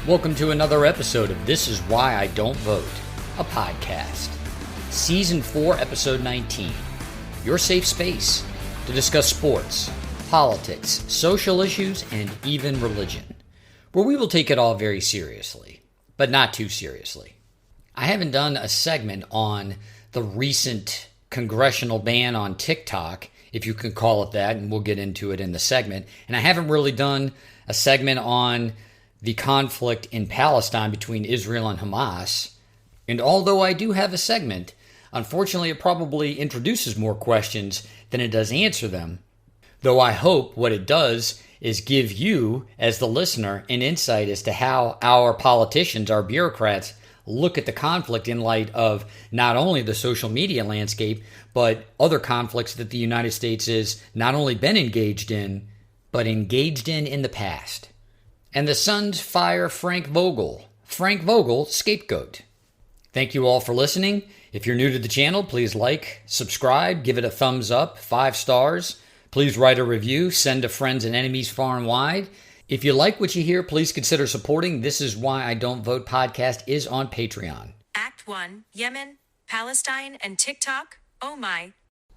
Welcome to another episode of This Is Why I Don't Vote, a podcast. Season 4, Episode 19. Your safe space to discuss sports, politics, social issues, and even religion, where we will take it all very seriously, but not too seriously. I haven't done a segment on the recent congressional ban on TikTok, if you can call it that, and we'll get into it in the segment. And I haven't really done a segment on the conflict in Palestine between Israel and Hamas. And although I do have a segment, unfortunately it probably introduces more questions than it does answer them. Though I hope what it does is give you, as the listener, an insight as to how our politicians, our bureaucrats, look at the conflict in light of not only the social media landscape, but other conflicts that the United States has not only been engaged in, but engaged in the past. And the Suns fire Frank Vogel. Frank Vogel, Scapegoat. Thank you all for listening. If you're new to the channel, please like, subscribe, give it a thumbs up, 5 stars. Please write a review, send to friends and enemies far and wide. If you like what you hear, please consider supporting This Is Why I Don't Vote podcast is on Patreon. Act 1, Yemen, Palestine, and TikTok. Oh my.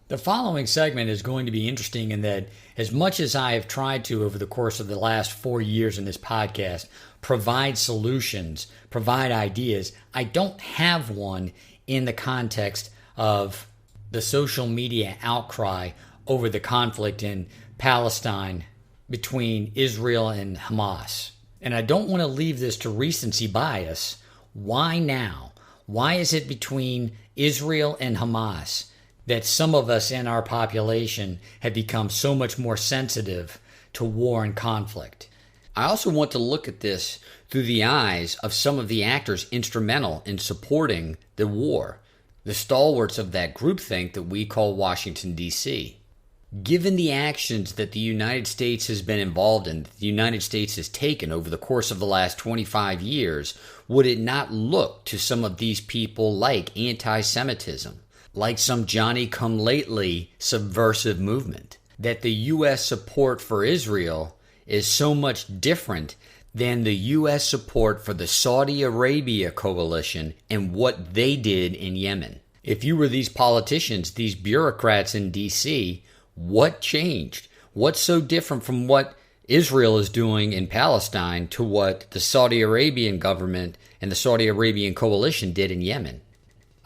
The following segment is going to be interesting in that as much as I have tried to over the course of the last 4 years in this podcast, provide solutions, provide ideas, I don't have one in the context of the social media outcry over the conflict in Palestine between Israel and Hamas. And I don't want to leave this to recency bias. Why now? Why is it between Israel and Hamas that some of us in our population have become so much more sensitive to war and conflict? I also want to look at this through the eyes of some of the actors instrumental in supporting the war, the stalwarts of that groupthink that we call Washington, D.C. Given the actions that the United States has been involved in, that the United States has taken over the course of the last 25 years, would it not look to some of these people like anti-Semitism, like some Johnny-come-lately subversive movement, that the U.S. support for Israel is so much different than the U.S. support for the Saudi Arabia coalition and what they did in Yemen? If you were these politicians, these bureaucrats in D.C., what changed? What's so different from what Israel is doing in Palestine to what the Saudi Arabian government and the Saudi Arabian coalition did in Yemen?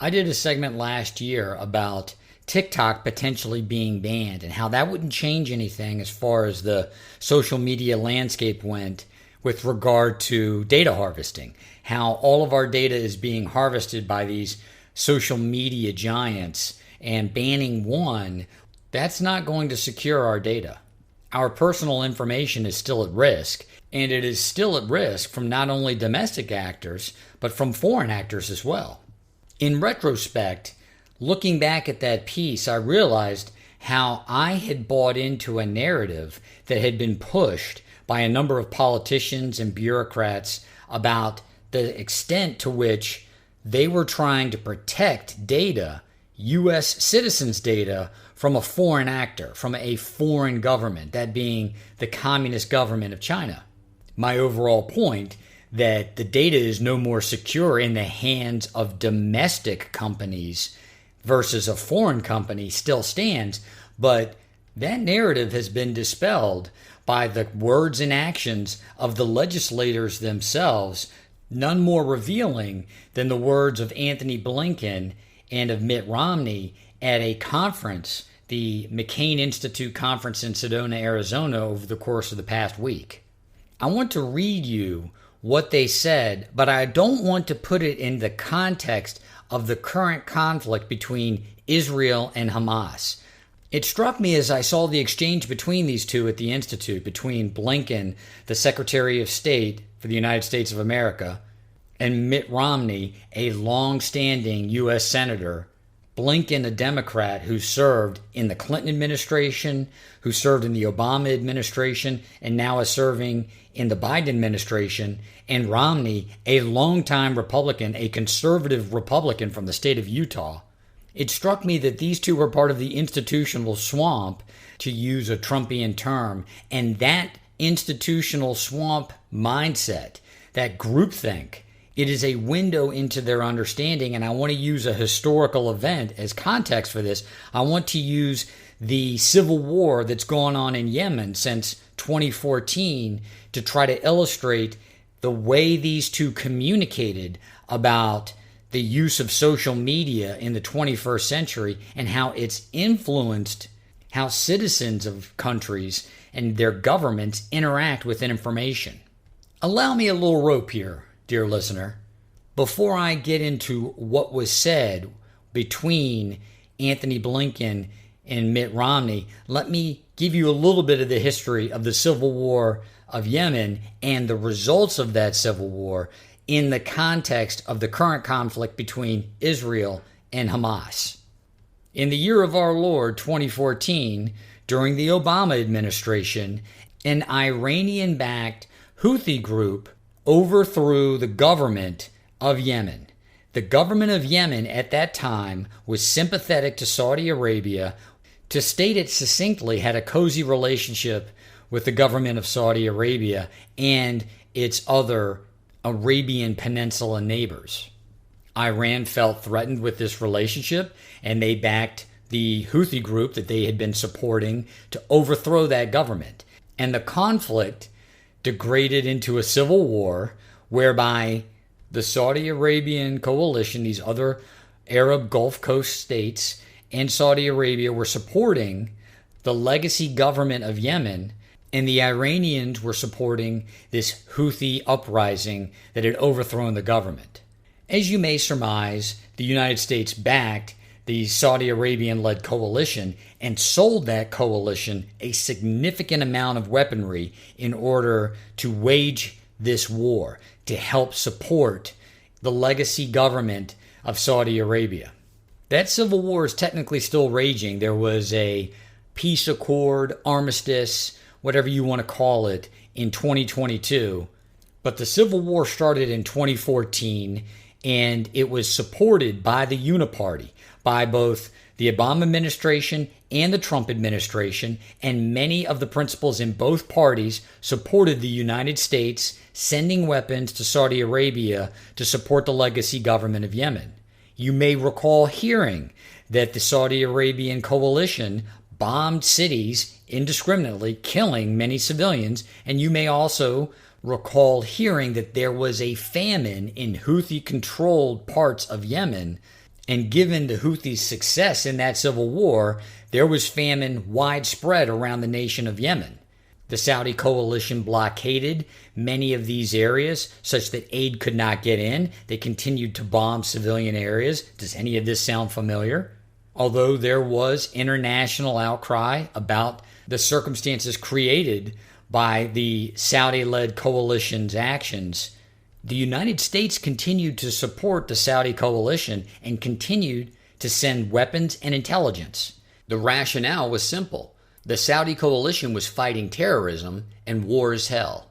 I did a segment last year about TikTok potentially being banned and how that wouldn't change anything as far as the social media landscape went with regard to data harvesting, how all of our data is being harvested by these social media giants, and banning one, that's not going to secure our data. Our personal information is still at risk, and it is still at risk from not only domestic actors, but from foreign actors as well. In retrospect, looking back at that piece, I realized how I had bought into a narrative that had been pushed by a number of politicians and bureaucrats about the extent to which they were trying to protect data, U.S. citizens' data, from a foreign actor, from a foreign government, that being the communist government of China. My overall point that the data is no more secure in the hands of domestic companies versus a foreign company still stands, but that narrative has been dispelled by the words and actions of the legislators themselves, none more revealing than the words of Anthony Blinken and of Mitt Romney at a conference, the McCain Institute conference in Sedona, Arizona, over the course of the past week. I want to read you what they said, but I don't want to put it in the context of the current conflict between Israel and Hamas. It struck me as I saw the exchange between these two at the Institute, between Blinken, the Secretary of State for the United States of America, and Mitt Romney, a long-standing U.S. Senator, Blinken, a Democrat who served in the Clinton administration, who served in the Obama administration, and now is serving in the Biden administration, and Romney, a longtime Republican, a conservative Republican from the state of Utah. It struck me that these two were part of the institutional swamp, to use a Trumpian term, and that institutional swamp mindset, that groupthink. It is a window into their understanding, and I want to use a historical event as context for this. I want to use the civil war that's gone on in Yemen since 2014 to try to illustrate the way these two communicated about the use of social media in the 21st century and how it's influenced how citizens of countries and their governments interact with information. Allow me a little rope here, dear listener. Before I get into what was said between Anthony Blinken and Mitt Romney, let me give you a little bit of the history of the civil war of Yemen and the results of that civil war in the context of the current conflict between Israel and Hamas. In the year of our Lord, 2014, during the Obama administration, an Iranian-backed Houthi group overthrew the government of Yemen. The government of Yemen at that time was sympathetic to Saudi Arabia. To state it succinctly, had a cozy relationship with the government of Saudi Arabia and its other Arabian Peninsula neighbors. Iran felt threatened with this relationship, and they backed the Houthi group that they had been supporting to overthrow that government. And the conflict degraded into a civil war whereby the Saudi Arabian coalition, these other Arab Gulf Coast states, and Saudi Arabia were supporting the legacy government of Yemen, and the Iranians were supporting this Houthi uprising that had overthrown the government. As you may surmise, the United States backed the Saudi Arabian-led coalition and sold that coalition a significant amount of weaponry in order to wage this war, to help support the legacy government of Saudi Arabia. That civil war is technically still raging. There was a peace accord, armistice, whatever you want to call it, in 2022. But the civil war started in 2014, and it was supported by the Uniparty, by both the Obama administration and the Trump administration, and many of the principals in both parties supported the United States sending weapons to Saudi Arabia to support the legacy government of Yemen. You may recall hearing that the Saudi Arabian coalition bombed cities indiscriminately, killing many civilians, and you may also recall hearing that there was a famine in Houthi-controlled parts of Yemen, and given the Houthis' success in that civil war, there was famine widespread around the nation of Yemen. The Saudi coalition blockaded many of these areas such that aid could not get in. They continued to bomb civilian areas. Does any of this sound familiar? Although there was international outcry about the circumstances created by the Saudi-led coalition's actions, the United States continued to support the Saudi coalition and continued to send weapons and intelligence. The rationale was simple. The Saudi coalition was fighting terrorism, and war is hell.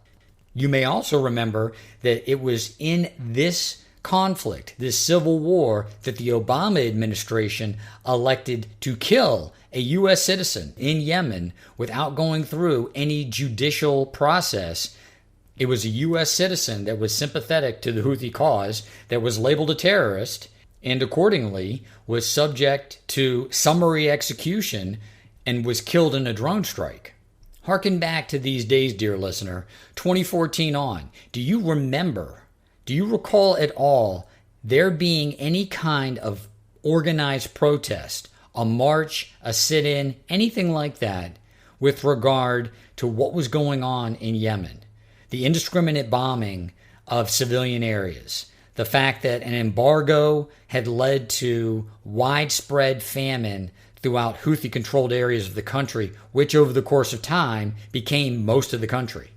You may also remember that it was in this conflict, this civil war, that the Obama administration elected to kill a U.S. citizen in Yemen without going through any judicial process. It was a U.S. citizen that was sympathetic to the Houthi cause that was labeled a terrorist and accordingly was subject to summary execution and was killed in a drone strike. Harken back to these days, dear listener, 2014 on. Do you recall at all there being any kind of organized protest, a march, a sit-in, anything like that with regard to what was going on in Yemen? The indiscriminate bombing of civilian areas, the fact that an embargo had led to widespread famine throughout Houthi-controlled areas of the country, which over the course of time became most of the country.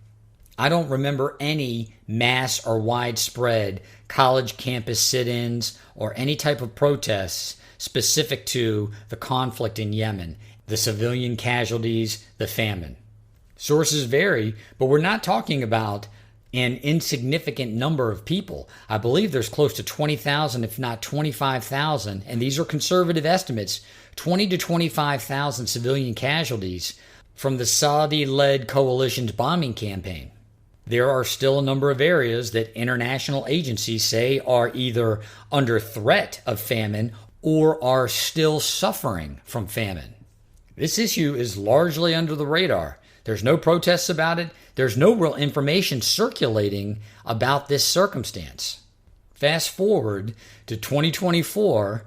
I don't remember any mass or widespread college campus sit-ins or any type of protests specific to the conflict in Yemen, the civilian casualties, the famine. Sources vary, but we're not talking about an insignificant number of people. I believe there's close to 20,000, if not 25,000, and these are conservative estimates, 20 to 25,000 civilian casualties from the Saudi-led coalition's bombing campaign. There are still a number of areas that international agencies say are either under threat of famine or are still suffering from famine. This issue is largely under the radar. There's no protests about it. There's no real information circulating about this circumstance. Fast forward to 2024,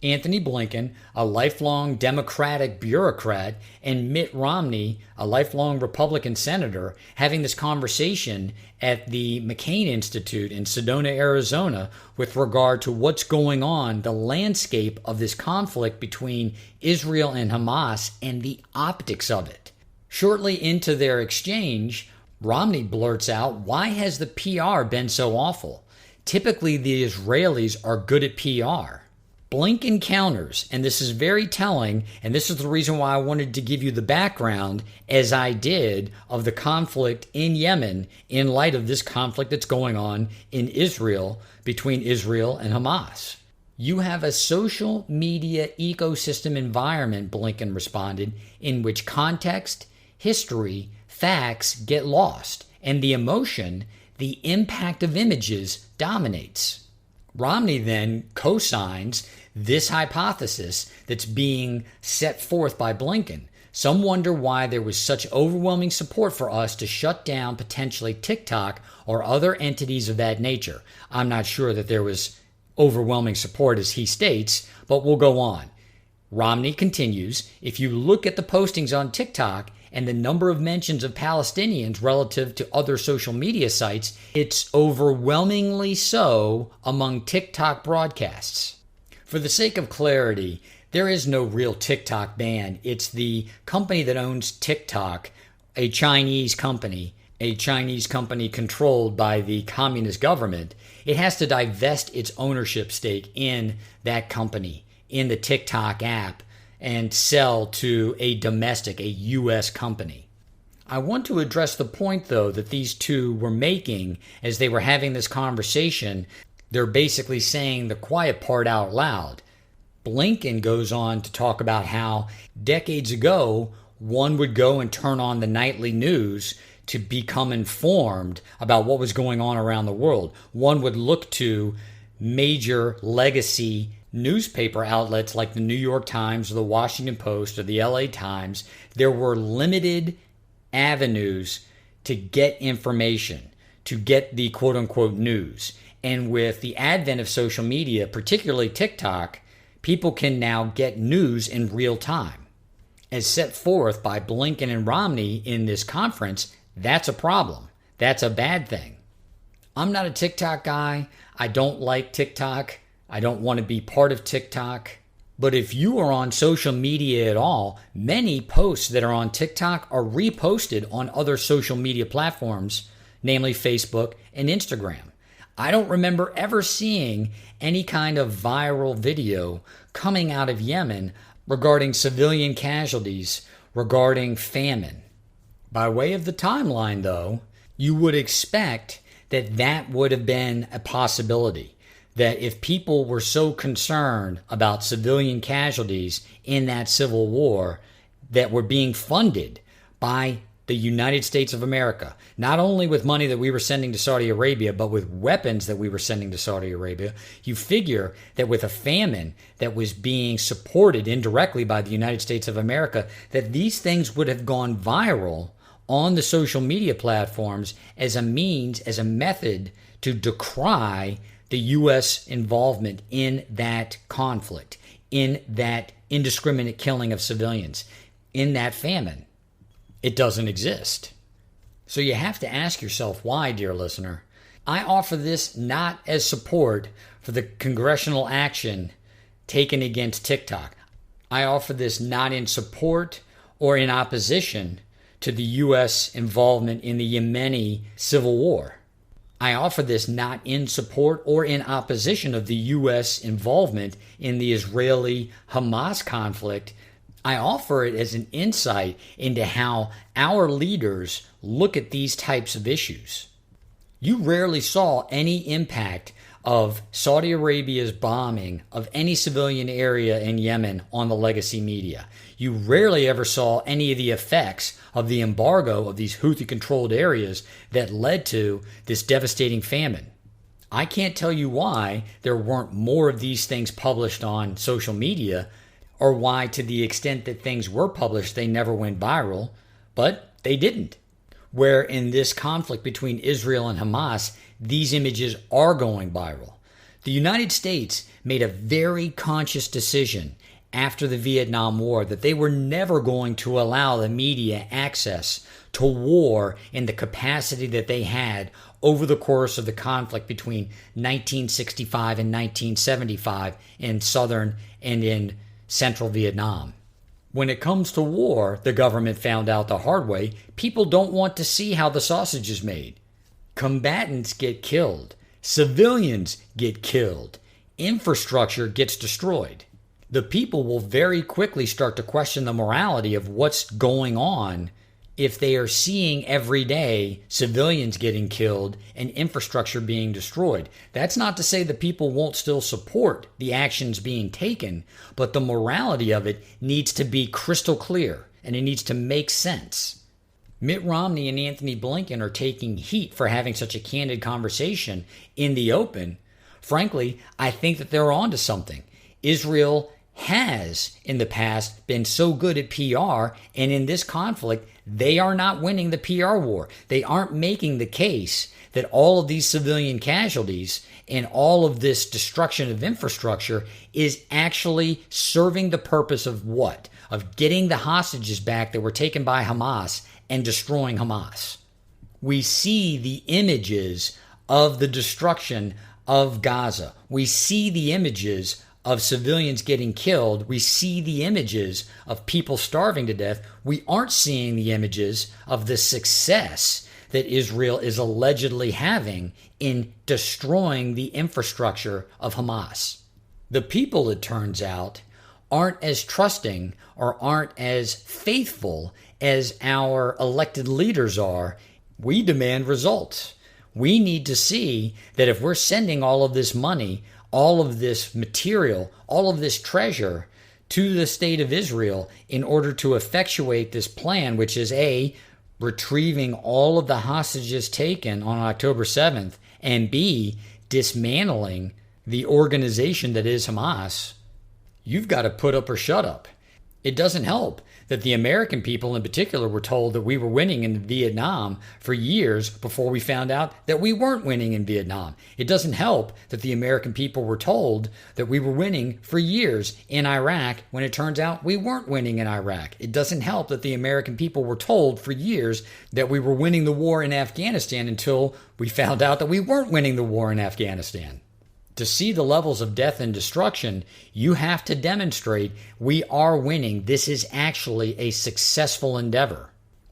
Anthony Blinken, a lifelong Democratic bureaucrat, and Mitt Romney, a lifelong Republican senator, having this conversation at the McCain Institute in Sedona, Arizona, with regard to what's going on, the landscape of this conflict between Israel and Hamas, and the optics of it. Shortly into their exchange, Romney blurts out, "Why has the PR been so awful? Typically, the Israelis are good at PR." Blinken counters, and this is very telling, and this is the reason why I wanted to give you the background, as I did, of the conflict in Yemen in light of this conflict that's going on in Israel between Israel and Hamas. "You have a social media ecosystem environment," Blinken responded, "in which context, history, facts get lost, and the emotion, the impact of images dominates." Romney then co-signs this hypothesis that's being set forth by Blinken. Some wonder why there was such overwhelming support for us to shut down potentially TikTok or other entities of that nature. I'm not sure that there was overwhelming support, as he states, but we'll go on. Romney continues, "If you look at the postings on TikTok and the number of mentions of Palestinians relative to other social media sites, it's overwhelmingly so among TikTok broadcasts." For the sake of clarity, there is no real TikTok ban. It's the company that owns TikTok, a Chinese company controlled by the communist government. It has to divest its ownership stake in that company, in the TikTok app, and sell to a domestic, a U.S. company. I want to address the point, though, that these two were making as they were having this conversation. They're basically saying the quiet part out loud. Blinken goes on to talk about how decades ago, one would go and turn on the nightly news to become informed about what was going on around the world. One would look to major legacy newspaper outlets like the New York Times or the Washington Post or the LA Times. There were limited avenues to get information, to get the quote-unquote news. And with the advent of social media, particularly TikTok, people can now get news in real time. As set forth by Blinken and Romney in this conference, that's a problem. That's a bad thing. I'm not a TikTok guy. I don't like TikTok. I don't want to be part of TikTok. But if you are on social media at all, many posts that are on TikTok are reposted on other social media platforms, namely Facebook and Instagram. I don't remember ever seeing any kind of viral video coming out of Yemen regarding civilian casualties, regarding famine. By way of the timeline, though, you would expect that that would have been a possibility. That if people were so concerned about civilian casualties in that civil war that were being funded by the United States of America, not only with money that we were sending to Saudi Arabia, but with weapons that we were sending to Saudi Arabia, you figure that with a famine that was being supported indirectly by the United States of America, that these things would have gone viral on the social media platforms as a means, as a method to decry the U.S. involvement in that conflict, in that indiscriminate killing of civilians, in that famine. It doesn't exist. So you have to ask yourself why, dear listener. I offer this not as support for the congressional action taken against TikTok. I offer this not in support or in opposition to the U.S. involvement in the Yemeni civil war. I offer this not in support or in opposition of the U.S. involvement in the Israeli-Hamas conflict. I offer it as an insight into how our leaders look at these types of issues. You rarely saw any impact of Saudi Arabia's bombing of any civilian area in Yemen on the legacy media. You rarely ever saw any of the effects of the embargo of these Houthi-controlled areas that led to this devastating famine. I can't tell you why there weren't more of these things published on social media, or why, to the extent that things were published, they never went viral, but they didn't. Where in this conflict between Israel and Hamas, these images are going viral. The United States made a very conscious decision after the Vietnam War that they were never going to allow the media access to war in the capacity that they had over the course of the conflict between 1965 and 1975 in southern and in central Vietnam. When it comes to war, the government found out the hard way, people don't want to see how the sausage is made. Combatants get killed. Civilians get killed. Infrastructure gets destroyed. The people will very quickly start to question the morality of what's going on if they are seeing every day civilians getting killed and infrastructure being destroyed. That's not to say that people won't still support the actions being taken, but the morality of it needs to be crystal clear and it needs to make sense. Mitt Romney and Anthony Blinken are taking heat for having such a candid conversation in the open. Frankly, I think that they're onto something. Israel has in the past been so good at PR, and in this conflict, they are not winning the PR war. They aren't making the case that all of these civilian casualties and all of this destruction of infrastructure is actually serving the purpose of what? Of getting the hostages back that were taken by Hamas and destroying Hamas. We see the images of the destruction of Gaza. We see the images of civilians getting killed. We see the images of people starving to death. We aren't seeing the images of the success that Israel is allegedly having in destroying the infrastructure of Hamas. The people, it turns out, aren't as trusting or aren't as faithful as our elected leaders are. We demand results. We need to see that if we're sending all of this money, all of this material, all of this treasure to the state of Israel in order to effectuate this plan, which is A, retrieving all of the hostages taken on October 7th, and B, dismantling the organization that is Hamas, you've got to put up or shut up. It doesn't help that the American people in particular were told that we were winning in Vietnam for years before we found out that we weren't winning in Vietnam. It doesn't help that the American people were told that we were winning for years in Iraq when it turns out we weren't winning in Iraq. It doesn't help that the American people were told for years that we were winning the war in Afghanistan until we found out that we weren't winning the war in Afghanistan. To see the levels of death and destruction, you have to demonstrate we are winning. This is actually a successful endeavor.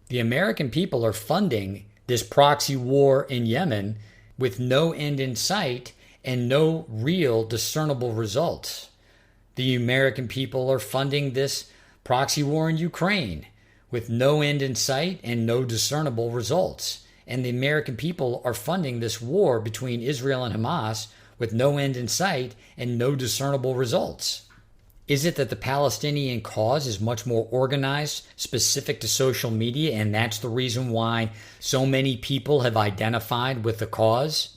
The American people are funding this proxy war in Yemen with no end in sight and no real discernible results. The American people are funding this proxy war in Ukraine with no end in sight and no discernible results. And the American people are funding this war between Israel and Hamas with no end in sight and no discernible results. Is it that the Palestinian cause is much more organized, specific to social media, and that's the reason why so many people have identified with the cause?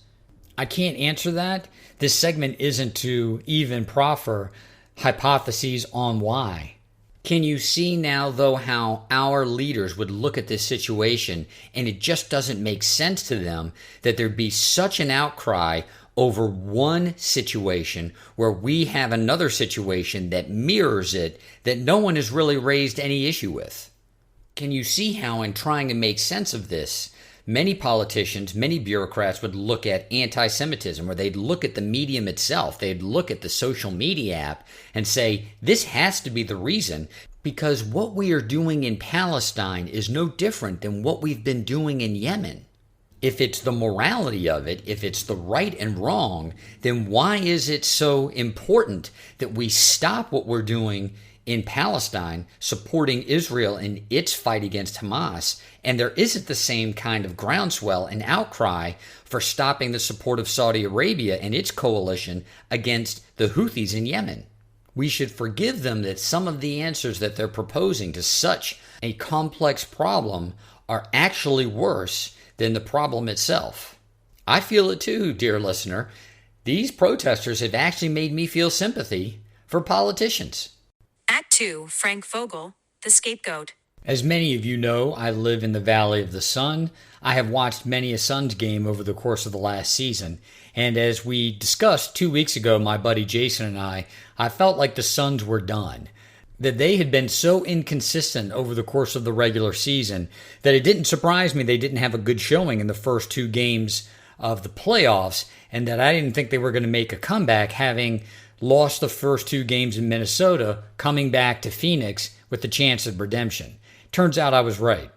I can't answer that. This segment isn't to even proffer hypotheses on why. Can you see now, though, how our leaders would look at this situation and it just doesn't make sense to them that there'd be such an outcry over one situation where we have another situation that mirrors it that no one has really raised any issue with? Can you see how, in trying to make sense of this, many politicians, many bureaucrats would look at anti-Semitism, or they'd look at the medium itself, they'd look at the social media app and say, this has to be the reason, because what we are doing in Palestine is no different than what we've been doing in Yemen. If it's the morality of it, if it's the right and wrong, then why is it so important that we stop what we're doing in Palestine supporting Israel in its fight against Hamas, and there isn't the same kind of groundswell and outcry for stopping the support of Saudi Arabia and its coalition against the Houthis in Yemen. We should forgive them that some of the answers that they're proposing to such a complex problem are actually worse than the problem itself. I feel it too, dear listener. These protesters have actually made me feel sympathy for politicians. Act 2, Frank Vogel, the Scapegoat. As many of you know, I live in the Valley of the Sun. I have watched many a Suns game over the course of the last season. And as we discussed 2 weeks ago, my buddy Jason and I felt like the Suns were done. That they had been so inconsistent over the course of the regular season that it didn't surprise me they didn't have a good showing in the first 2 games of the playoffs, and that I didn't think they were going to make a comeback, having lost the first 2 games in Minnesota, coming back to Phoenix with the chance of redemption. Turns out I was right.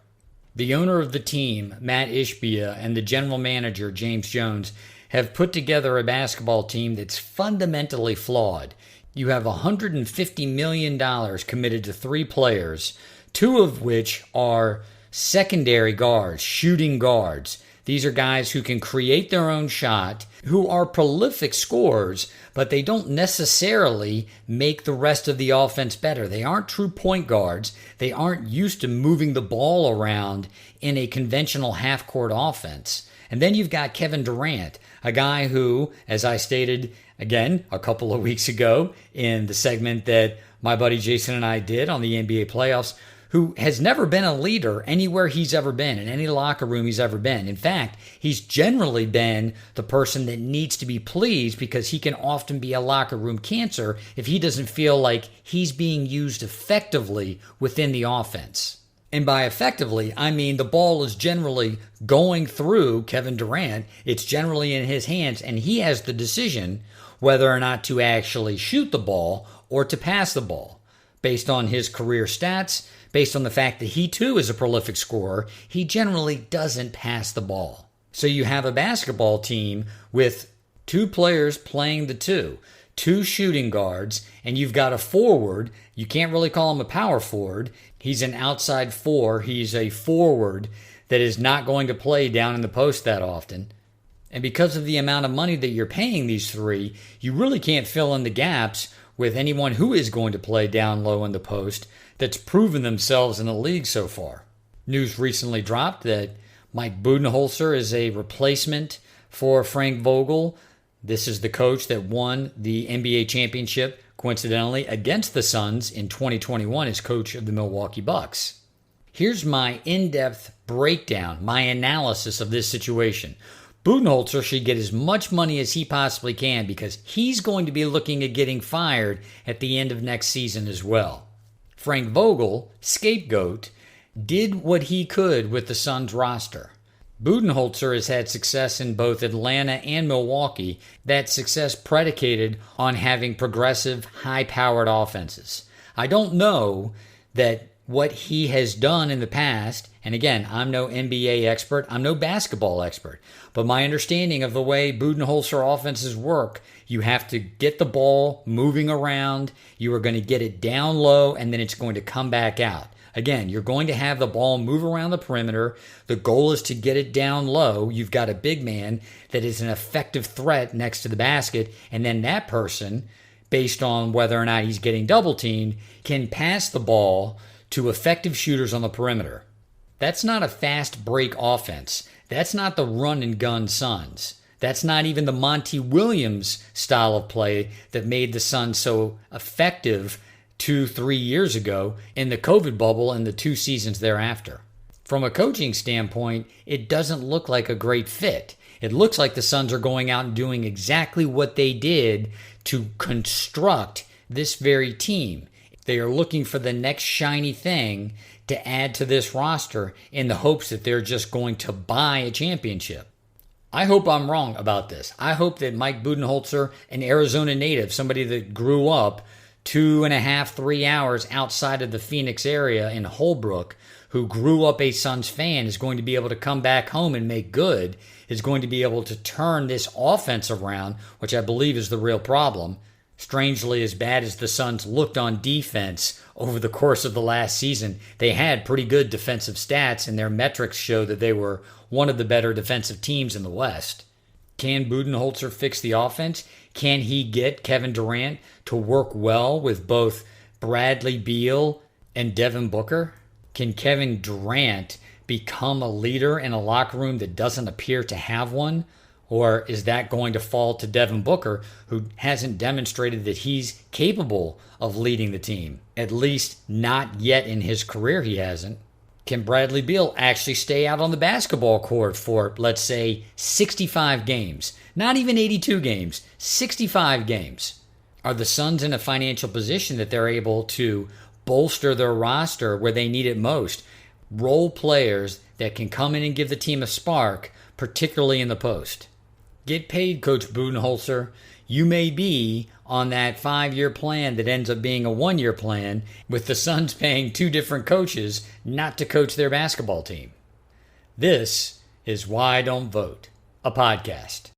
The owner of the team, Matt Ishbia, and the general manager, James Jones, have put together a basketball team that's fundamentally flawed. You have $150 million committed to 3 players, 2 of which are secondary guards, shooting guards. These are guys who can create their own shot, who are prolific scorers, but they don't necessarily make the rest of the offense better. They aren't true point guards. They aren't used to moving the ball around in a conventional half-court offense. And then you've got Kevin Durant, a guy who, as I stated again a couple of weeks ago in the segment that my buddy Jason and I did on the NBA playoffs, who has never been a leader anywhere he's ever been, in any locker room he's ever been. In fact, he's generally been the person that needs to be pleased because he can often be a locker room cancer if he doesn't feel like he's being used effectively within the offense. And by effectively, I mean the ball is generally going through Kevin Durant. It's generally in his hands, and he has the decision whether or not to actually shoot the ball or to pass the ball. Based on his career stats, based on the fact that he too is a prolific scorer, he generally doesn't pass the ball. So you have a basketball team with 2 players playing the 2 shooting guards, and you've got a forward. You can't really call him a power forward. He's an outside 4. He's a forward that is not going to play down in the post that often. And because of the amount of money that you're paying these 3, you really can't fill in the gaps with anyone who is going to play down low in the post that's proven themselves in the league so far. News recently dropped that Mike Budenholzer is a replacement for Frank Vogel. This is the coach that won the NBA championship, coincidentally, against the Suns in 2021 as coach of the Milwaukee Bucks. Here's my in-depth breakdown, my analysis of this situation. Budenholzer should get as much money as he possibly can because he's going to be looking at getting fired at the end of next season as well. Frank Vogel, Scapegoat, did what he could with the Suns roster. Budenholzer has had success in both Atlanta and Milwaukee, that success predicated on having progressive, high-powered offenses. I don't know that what he has done in the past, and again, I'm no NBA expert, I'm no basketball expert, but my understanding of the way Budenholzer offenses work, you have to get the ball moving around, you are going to get it down low, and then it's going to come back out. Again, you're going to have the ball move around the perimeter. The goal is to get it down low. You've got a big man that is an effective threat next to the basket, and then that person, based on whether or not he's getting double teamed, can pass the ball to effective shooters on the perimeter. That's not a fast break offense. That's not the run and gun Suns. That's not even the Monty Williams style of play that made the Suns so effective 2-3 years ago in the COVID bubble and the 2 seasons thereafter. From a coaching standpoint, it doesn't look like a great fit. It looks like the Suns are going out and doing exactly what they did to construct this very team. They are looking for the next shiny thing to add to this roster in the hopes that they're just going to buy a championship. I hope I'm wrong about this. I hope that Mike Budenholzer, an Arizona native, somebody that grew up 2.5-3 hours outside of the Phoenix area in Holbrook, who grew up a Suns fan, is going to be able to come back home and make good, is going to be able to turn this offense around, which I believe is the real problem. Strangely, as bad as the Suns looked on defense over the course of the last season, they had pretty good defensive stats, and their metrics show that they were one of the better defensive teams in the West. Can Budenholzer fix the offense? Can he get Kevin Durant to work well with both Bradley Beal and Devin Booker? Can Kevin Durant become a leader in a locker room that doesn't appear to have one? Or is that going to fall to Devin Booker, who hasn't demonstrated that he's capable of leading the team? At least not yet in his career, he hasn't. Can Bradley Beal actually stay out on the basketball court for, let's say, 65 games? Not even 82 games, 65 games. Are the Suns in a financial position that they're able to bolster their roster where they need it most? Role players that can come in and give the team a spark, particularly in the post. Get paid, Coach Budenholzer. You may be on that 5-year plan that ends up being a 1-year plan, with the Suns paying 2 different coaches not to coach their basketball team. This is Why Don't Vote, a podcast.